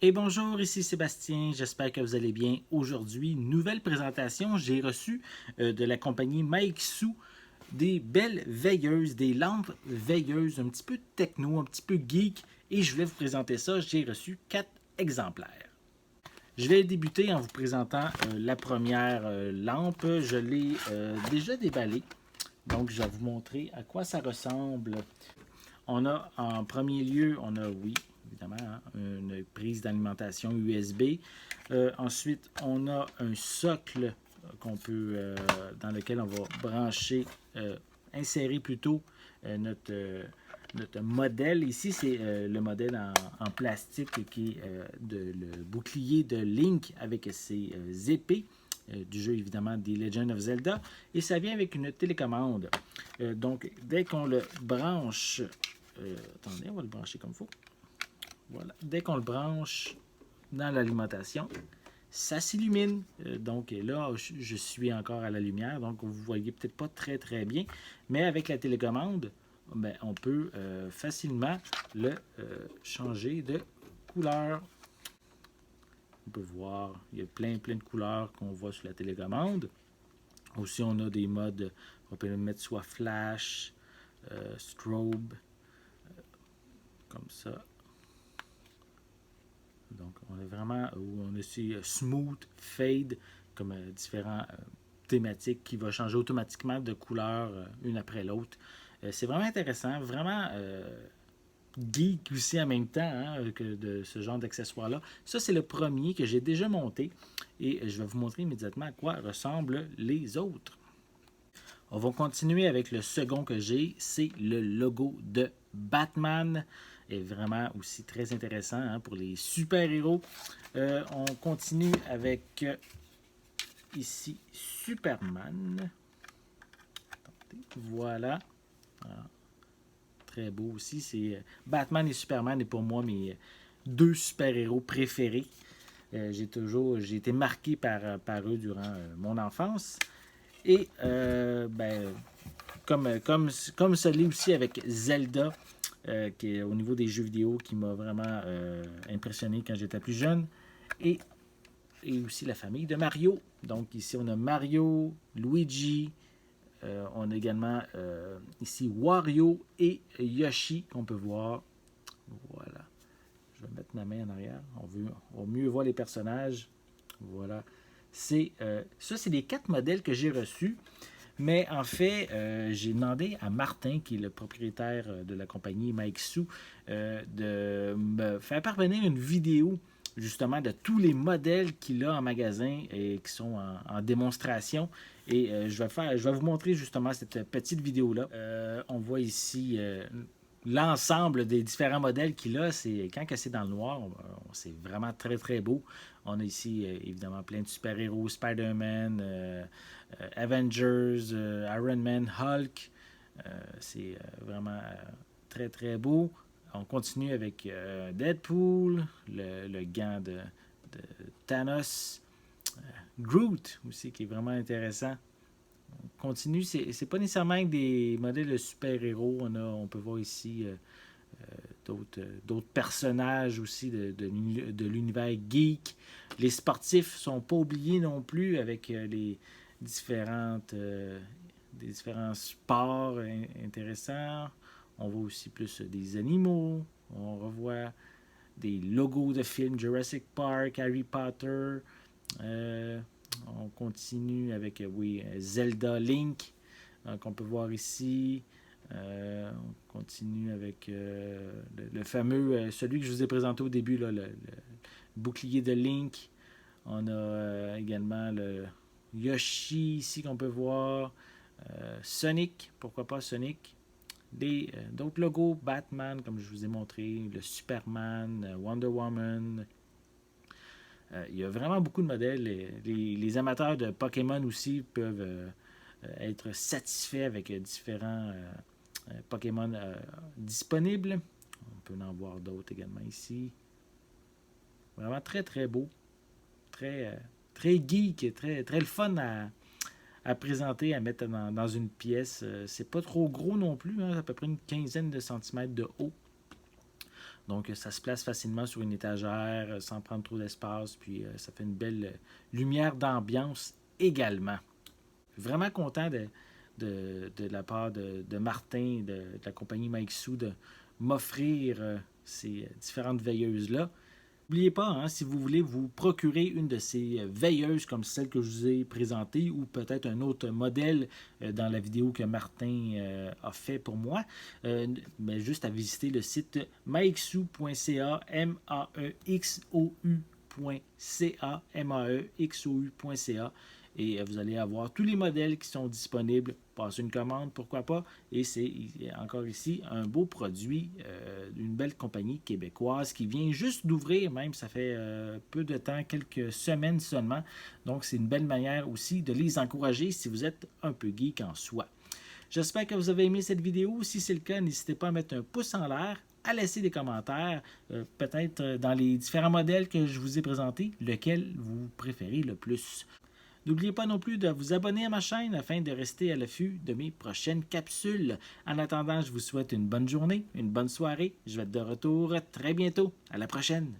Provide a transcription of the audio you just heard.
Et bonjour, ici Sébastien, j'espère que vous allez bien. Aujourd'hui, nouvelle présentation, j'ai reçu de la compagnie Meixu des belles veilleuses, des lampes veilleuses un petit peu techno, un petit peu geek, et je voulais vous présenter ça. J'ai reçu 4 exemplaires. Je vais débuter en vous présentant la première lampe. Je l'ai déjà déballée, donc je vais vous montrer à quoi ça ressemble. On a en premier lieu, on a, oui, évidemment, hein, une prise d'alimentation USB. Ensuite, on a un socle qu'on peut, dans lequel on va brancher, insérer plutôt notre modèle. Ici, c'est le modèle en plastique qui est le bouclier de Link avec ses épées du jeu, évidemment, des Legend of Zelda. Et ça vient avec une télécommande. Donc, dès qu'on le branche, attendez, on va le brancher comme il faut. Voilà. Dès qu'on le branche dans l'alimentation, ça s'illumine. Donc là, je suis encore à la lumière, donc vous voyez peut-être pas très très bien. Mais avec la télécommande, ben, on peut facilement le changer de couleur. On peut voir, il y a plein de couleurs qu'on voit sur la télécommande. Aussi, on a des modes, on peut le mettre soit flash, strobe, comme ça. Donc, on est vraiment, on a aussi smooth, fade, comme différents thématiques qui vont changer automatiquement de couleur une après l'autre. C'est vraiment intéressant, vraiment geek aussi en même temps hein, que de ce genre d'accessoires-là. Ça, c'est le premier que j'ai déjà monté et je vais vous montrer immédiatement à quoi ressemblent les autres. On va continuer avec le second que j'ai, c'est le logo de Batman. Est vraiment aussi très intéressant hein, pour les super-héros. On continue avec ici Superman. Voilà. Alors, très beau aussi. C'est Batman et Superman est pour moi mes deux super-héros préférés. J'ai été marqué par eux durant mon enfance. Et ben, comme ça l'est aussi avec Zelda, qui est au niveau des jeux vidéo, qui m'a vraiment impressionné quand j'étais plus jeune. Et, et aussi la famille de Mario. Donc ici, on a Mario, Luigi, on a également ici Wario et Yoshi qu'on peut voir. Voilà. Je vais mettre ma main en arrière. On veut mieux voir les personnages. Voilà. Ça, c'est les 4 modèles que j'ai reçus. Mais en fait, j'ai demandé à Martin, qui est le propriétaire de la compagnie Meixu, de me faire parvenir une vidéo justement de tous les modèles qu'il a en magasin et qui sont en démonstration. Et je vais vous montrer justement cette petite vidéo-là. On voit ici l'ensemble des différents modèles qu'il a. Quand c'est dans le noir, c'est vraiment très très beau. On a ici évidemment plein de super-héros, Spider-Man, Avengers, Iron Man, Hulk. C'est vraiment très très beau. On continue avec Deadpool, le gant de Thanos, Groot aussi qui est vraiment intéressant. On continue, c'est pas nécessairement avec des modèles de super-héros. On peut voir ici d'autres personnages aussi de l'univers geek. Les sportifs sont pas oubliés non plus avec des différents sports intéressants. On voit aussi plus des animaux. On revoit des logos de films Jurassic Park, Harry Potter. Euh, on continue avec oui, Zelda Link qu'on peut voir ici. On continue avec le fameux, celui que je vous ai présenté au début, là, le bouclier de Link. On a également le Yoshi ici qu'on peut voir. Sonic, pourquoi pas Sonic. D'autres logos, Batman, comme je vous ai montré, le Superman, Wonder Woman. Il y a vraiment beaucoup de modèles. Les amateurs de Pokémon aussi peuvent être satisfaits avec différents Pokémon disponibles. On peut en voir d'autres également ici. Vraiment très très beau. Très geek, très le fun à présenter, à mettre dans une pièce. C'est pas trop gros non plus, hein, à peu près une quinzaine de centimètres de haut. Donc, ça se place facilement sur une étagère sans prendre trop d'espace. Puis, ça fait une belle lumière d'ambiance également. Je suis vraiment content de la part de Martin, de la compagnie Meixu, de m'offrir ces différentes veilleuses-là. N'oubliez pas, hein, si vous voulez vous procurer une de ces veilleuses comme celle que je vous ai présentée ou peut-être un autre modèle dans la vidéo que Martin a fait pour moi, mais juste à visiter le site maexou.ca, maxou.ca, et vous allez avoir tous les modèles qui sont disponibles. Passez une commande, pourquoi pas. Et c'est encore ici un beau produit d'une belle compagnie québécoise qui vient juste d'ouvrir, même ça fait peu de temps, quelques semaines seulement. Donc c'est une belle manière aussi de les encourager si vous êtes un peu geek en soi. J'espère que vous avez aimé cette vidéo. Si c'est le cas, n'hésitez pas à mettre un pouce en l'air, à laisser des commentaires, peut-être dans les différents modèles que je vous ai présentés, lequel vous préférez le plus. N'oubliez pas non plus de vous abonner à ma chaîne afin de rester à l'affût de mes prochaines capsules. En attendant, je vous souhaite une bonne journée, une bonne soirée. Je vais être de retour très bientôt. À la prochaine!